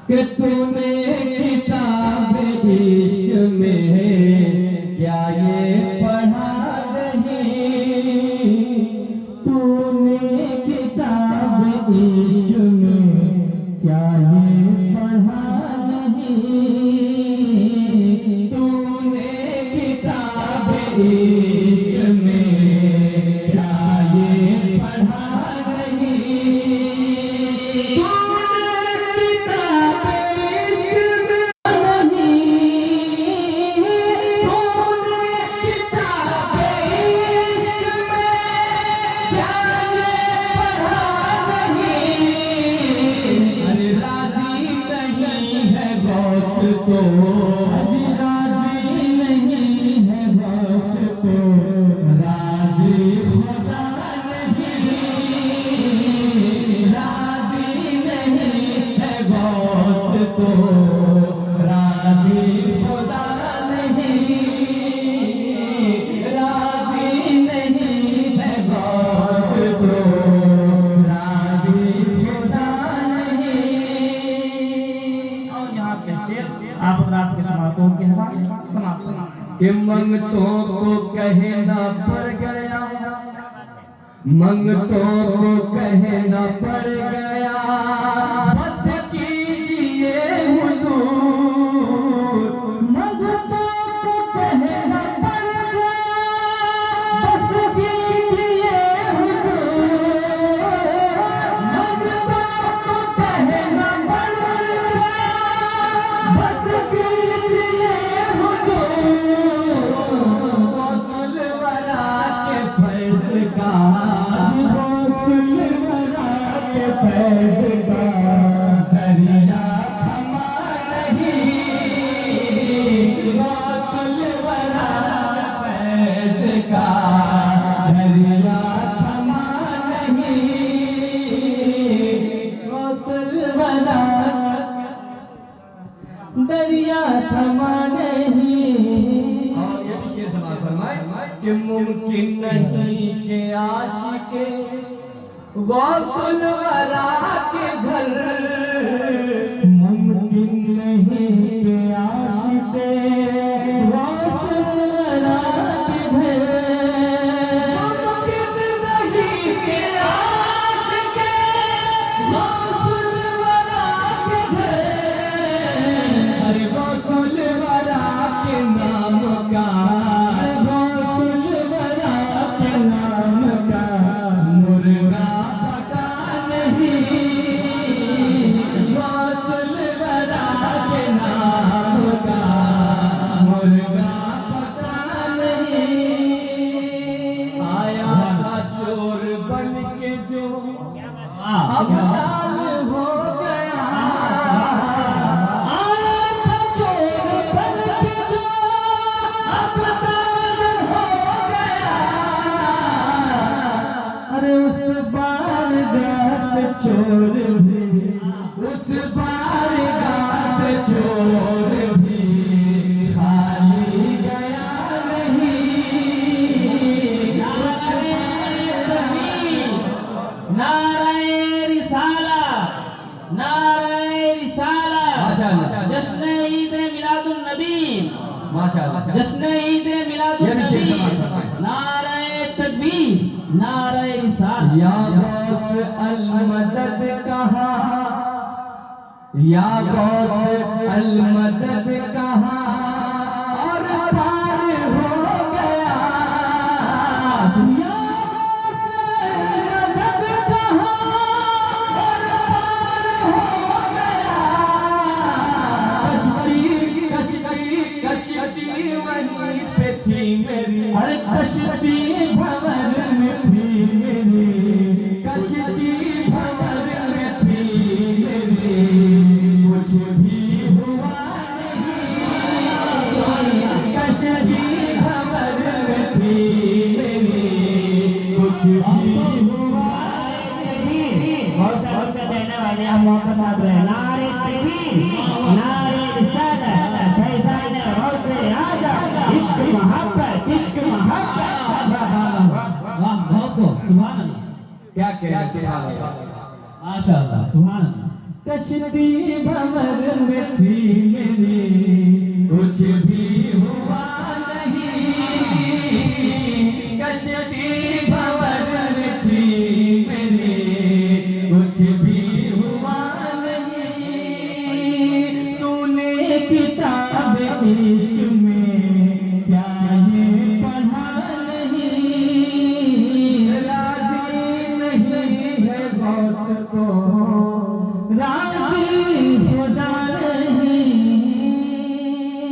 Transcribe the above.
कि तूने किताब इश्क में क्या ये पढ़ा नहीं, तूने किताब इश्क में क्या ये पढ़ा नहीं, तूने किताब इश्क में क्या ये पढ़ा नहीं, तो अजी राजी नहीं है बस तो राजी खुदा नहीं, राजी नहीं है बस तो राजी खुदा नहीं, राजी नहीं है बस तो राजी खुदा नहीं। और यहाँ के शेर आप रात के समातों के समाप्त कि मंगतों को कहना पड़ गया, मंगतों को कहना पड़ गया, बस कीजिए हुजूर, मंगतों को कहना पड़ गया, बस कीजिए हुजूर, मंगतों को कहना पड़ गया, बस कीजिए हुजूर, गौसुल वरा के फैज़ का, गौसुल वरा के फैज़ का दरिया थमा नहीं, गौसुल वरा के फैज़ का दरिया थमा नहीं, गौसुल वरा दरिया थमा नहीं। और ये भी शेर समाज फरमाए कि मुमकिन नहीं के आशिके गौसुल वरा के घर, मुमकिन नहीं के आशिके गौसुल वरा के घर, मुमकिन नहीं के आशिके गौसुल वरा के घर, अरे गौसुल वरा के नाम का, गौसुल वरा के नाम का मुर्गा पका नहीं, गौसुल वरा के नाम का मुर्गा पका नहीं। आया था चोर बन के जो अब दाल हो गया, आया था चोर बन के जो अब दाल हो गया, अरे उस बारगाह से चोर भी, उस बारगाह से चोर भी खाली गया नहीं, नारे रिसाला, नारे रिसाला, माशाअल्लाह, जश्न ईद मिलादुन नबी, माशाअल्लाह, जश्न ईद मिलादुन ये भी शेर नबी, समाज फरमाए। नारे तकबीर, नारे रिसाला, या गौस अल मदद कहा, या गौस अल मदद कहा और पार हो गया, या गौस अल मदद कहा और पार हो गया, कश्ती वहीं पे थी मेरी, अरे कश्ती भंवर में थी मेरी, कश्ती भंवर में थी मेरी, कुछ भी हुआ नहीं, कश्ती भंवर में थी मेरी, कुछ भी हुआ नहीं। और सब से कहने वाले हम आपके साथ रहे, नारे तकबीर, नारे रिसालत, फैज़ान गौसे आज़म, इश्क मोहब्बत, इश्क मोहब्बत, वाह वाह वाह, बहुत सुभान अल्लाह। क्या कहना सुभान अल्लाह। माशाअल्लाह सुभान अल्लाह। कश्ती भंवर में थी मेरी कुछ